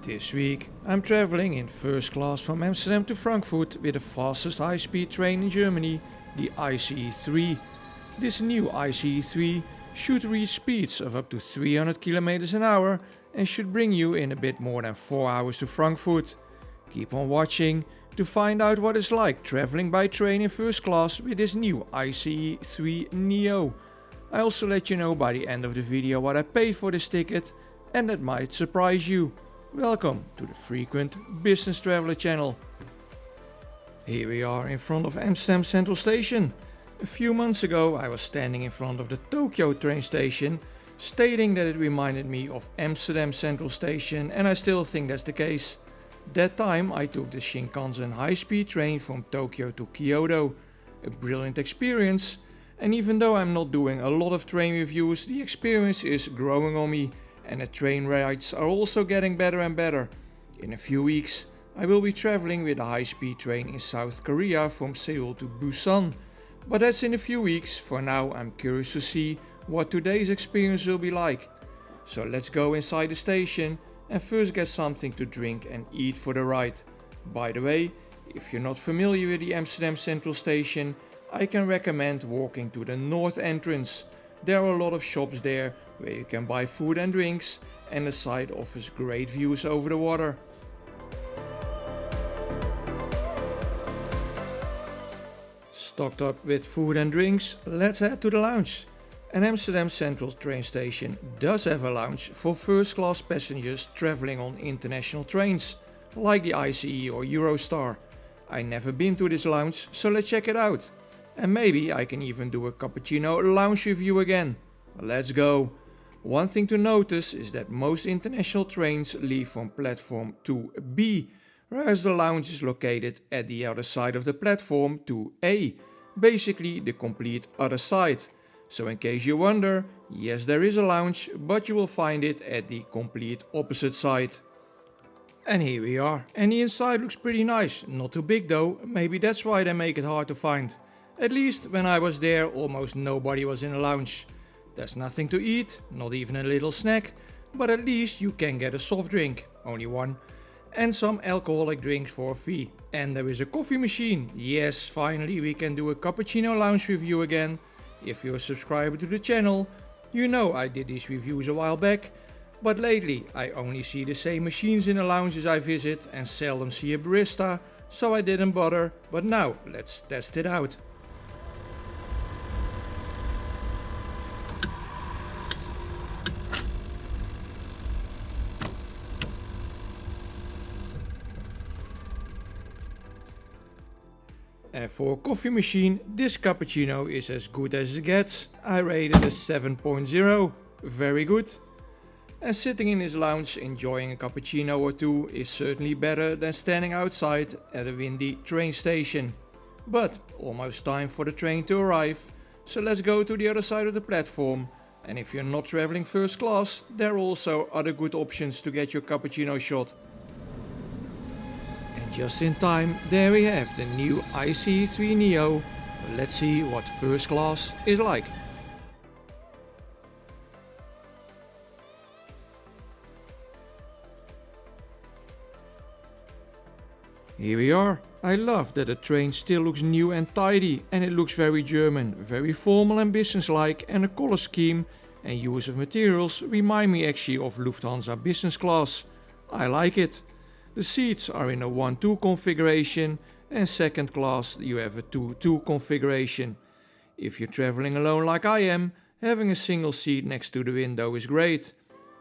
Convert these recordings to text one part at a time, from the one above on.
This week I'm traveling in first class from Amsterdam to Frankfurt with the fastest high-speed train in Germany, the ICE3. This new ICE3 should reach speeds of up to 300 km an hour and should bring you in a bit more than 4 hours to Frankfurt. Keep on watching to find out what it's like traveling by train in first class with this new ICE3 Neo. I also let you know by the end of the video what I paid for this ticket, and that might surprise you. Welcome to the Frequent Business Traveler channel. Here we are in front of Amsterdam Central Station. A few months ago I was standing in front of the Tokyo train station, stating that it reminded me of Amsterdam Central Station, and I still think that's the case. That time I took the Shinkansen high-speed train from Tokyo to Kyoto. A brilliant experience, and even though I'm not doing a lot of train reviews, the experience is growing on me. And the train rides are also getting better and better. In a few weeks I will be traveling with a high-speed train in South Korea from Seoul to Busan. But that's in a few weeks. For now I'm curious to see what today's experience will be like. So let's go inside the station and first get something to drink and eat for the ride. By the way, if you're not familiar with the Amsterdam Central Station, I can recommend walking to the north entrance. There are a lot of shops there where you can buy food and drinks, and the site offers great views over the water. Stocked up with food and drinks, let's head to the lounge. An Amsterdam Central train station does have a lounge for first class passengers traveling on international trains, like the ICE or Eurostar. I never been to this lounge, so let's check it out. And maybe I can even do a cappuccino lounge review again. Let's go! One thing to notice is that most international trains leave from platform 2B, whereas the lounge is located at the other side of the platform 2A, basically the complete other side. So in case you wonder, yes, there is a lounge, but you will find it at the complete opposite side. And here we are, and the inside looks pretty nice, not too big though, maybe that's why they make it hard to find. At least when I was there, almost nobody was in the lounge. There's nothing to eat, not even a little snack, but at least you can get a soft drink, only one, and some alcoholic drinks for a fee. And there is a coffee machine. Yes, finally we can do a cappuccino lounge review again. If you're a subscriber to the channel, you know I did these reviews a while back, but lately I only see the same machines in the lounges I visit and seldom see a barista, so I didn't bother, but now let's test it out. And for a coffee machine, this cappuccino is as good as it gets. I rate it a 7.0, very good. And sitting in this lounge enjoying a cappuccino or two is certainly better than standing outside at a windy train station. But almost time for the train to arrive, so let's go to the other side of the platform. And if you're not traveling first class, there are also other good options to get your cappuccino shot. Just in time, there we have the new ICE3 Neo. Let's see what first class is like. Here we are. I love that the train still looks new and tidy, and it looks very German, very formal and businesslike, and the color scheme and use of materials remind me actually of Lufthansa business class. I like it. The seats are in a 1-2 configuration, and second class you have a 2-2 configuration. If you're traveling alone like I am, having a single seat next to the window is great.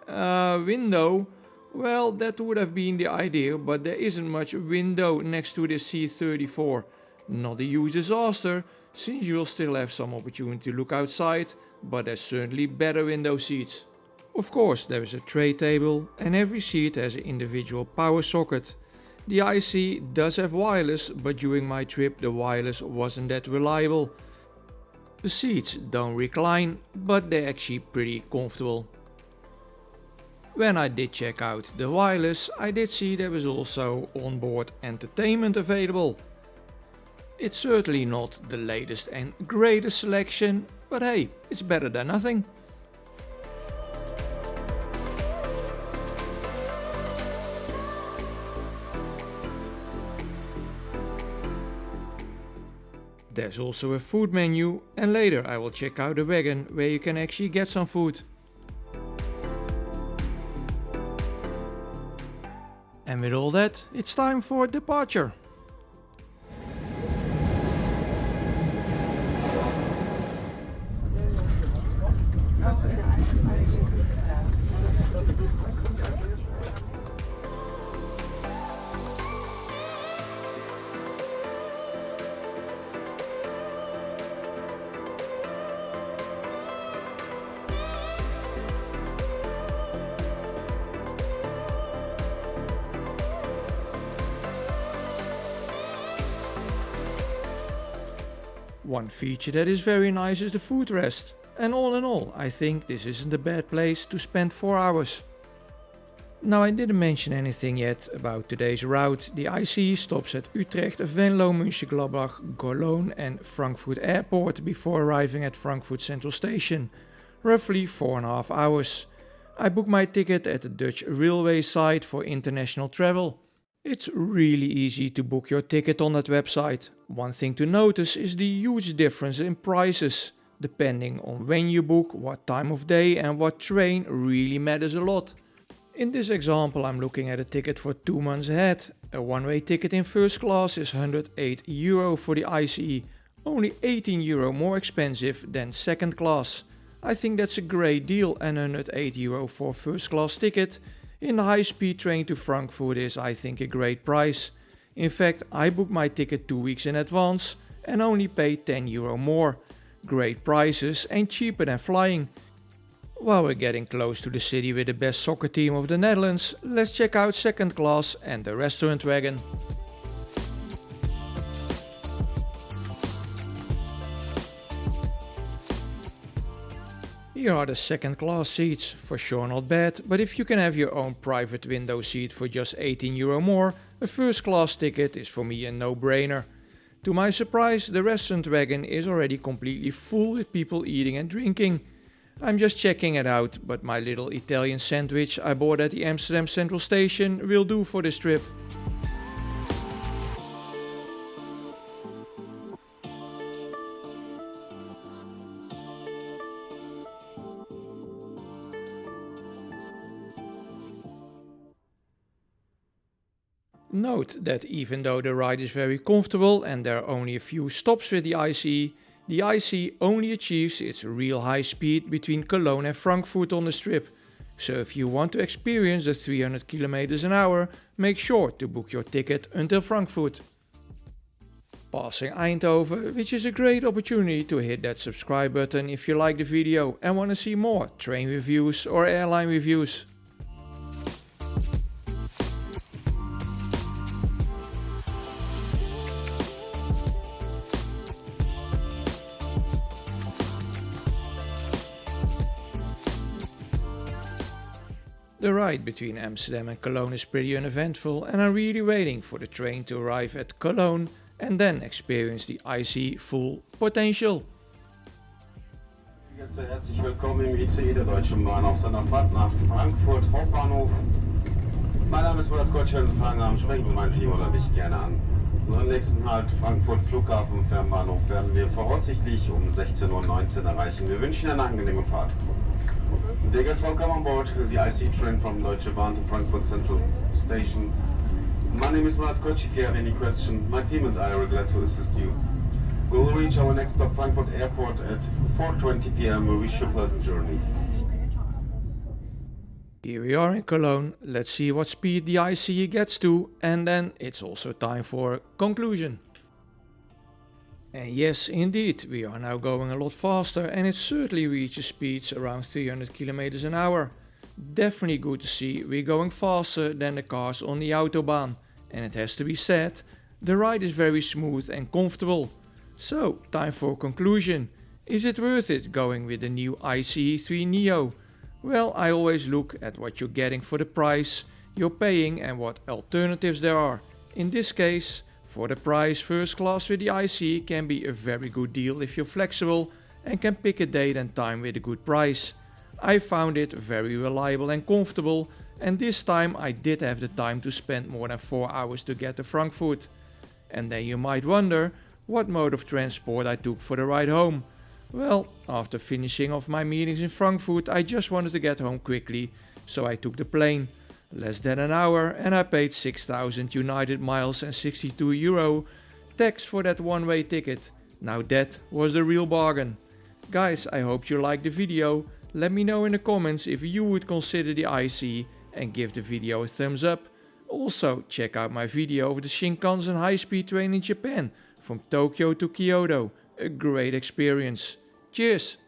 Window? Well, that would have been the idea, but there isn't much window next to the C34. Not a huge disaster, since you'll still have some opportunity to look outside, but there's certainly better window seats. Of course, there is a tray table and every seat has an individual power socket. The IC does have wireless, but during my trip the wireless wasn't that reliable. The seats don't recline, but they're actually pretty comfortable. When I did check out the wireless, I did see there was also onboard entertainment available. It's certainly not the latest and greatest selection, but hey, it's better than nothing. There's also a food menu, and later I will check out a wagon where you can actually get some food. And with all that, it's time for departure. One feature that is very nice is the footrest, and all in all I think this isn't a bad place to spend 4 hours. Now, I didn't mention anything yet about today's route. The ICE stops at Utrecht, Venlo, Mönchengladbach, Cologne and Frankfurt Airport before arriving at Frankfurt Central Station, roughly 4.5 hours. I booked my ticket at the Dutch railway site for international travel. It's really easy to book your ticket on that website. One thing to notice is the huge difference in prices. Depending on when you book, what time of day and what train really matters a lot. In this example I'm looking at a ticket for 2 months ahead. A one-way ticket in first class is €108 for the ICE, only €18 more expensive than second class. I think that's a great deal, and €108 for a first class ticket in the high-speed train to Frankfurt is, I think, a great price. In fact, I booked my ticket 2 weeks in advance and only paid €10 more. Great prices and cheaper than flying. While we're getting close to the city with the best soccer team of the Netherlands, let's check out second class and the restaurant wagon. Here are the second class seats, for sure not bad, but if you can have your own private window seat for just €18 more, a first class ticket is for me a no-brainer. To my surprise, the restaurant wagon is already completely full with people eating and drinking. I'm just checking it out, but my little Italian sandwich I bought at the Amsterdam Central Station will do for this trip. Note that even though the ride is very comfortable and there are only a few stops with the ICE only achieves its real high speed between Cologne and Frankfurt on the strip. So if you want to experience the 300 km an hour, make sure to book your ticket until Frankfurt. Passing Eindhoven, which is a great opportunity to hit that subscribe button if you like the video and want to see more train reviews or airline reviews. The ride between Amsterdam and Cologne is pretty uneventful, and I'm really waiting for the train to arrive at Cologne and then experience the ICE full potential. Herzlich willkommen im ICE der Deutschen Bahn auf seiner Fahrt nach Frankfurt Hauptbahnhof. Mein Name ist Murat Koç, wenn Sie Fragen haben, sprechen Sie mein Team oder mich gerne an. Unseren nächsten Halt Frankfurt Flughafen Fernbahnhof werden wir voraussichtlich um 16:19 Uhr erreichen. Wir wünschen Ihnen eine angenehme Fahrt. Dear guests, welcome on board the IC train from Deutsche Bahn to Frankfurt Central Station. My name is Murat Koç. If you have any question, my team and I are glad to assist you. We will reach our next stop, Frankfurt Airport, at 4:20 p.m. We wish you a pleasant journey. Here we are in Cologne. Let's see what speed the ICE gets to, and then it's also time for a conclusion. And yes, indeed, we are now going a lot faster, and it certainly reaches speeds around 300 km an hour. Definitely good to see we're going faster than the cars on the Autobahn. And it has to be said, the ride is very smooth and comfortable. So, time for a conclusion. Is it worth it going with the new ICE 3 Neo? Well, I always look at what you're getting for the price you're paying and what alternatives there are. In this case, for the price, first class with the ICE can be a very good deal if you're flexible and can pick a date and time with a good price. I found it very reliable and comfortable, and this time I did have the time to spend more than 4 hours to get to Frankfurt. And then you might wonder, what mode of transport I took for the ride home. Well, after finishing off my meetings in Frankfurt, I just wanted to get home quickly, so I took the plane. Less than an hour and I paid 6,000 United miles and €62 tax for that one-way ticket. Now that was the real bargain. Guys, I hope you liked the video. Let me know in the comments if you would consider the IC and give the video a thumbs up. Also, check out my video of the Shinkansen high-speed train in Japan from Tokyo to Kyoto. A great experience. Cheers!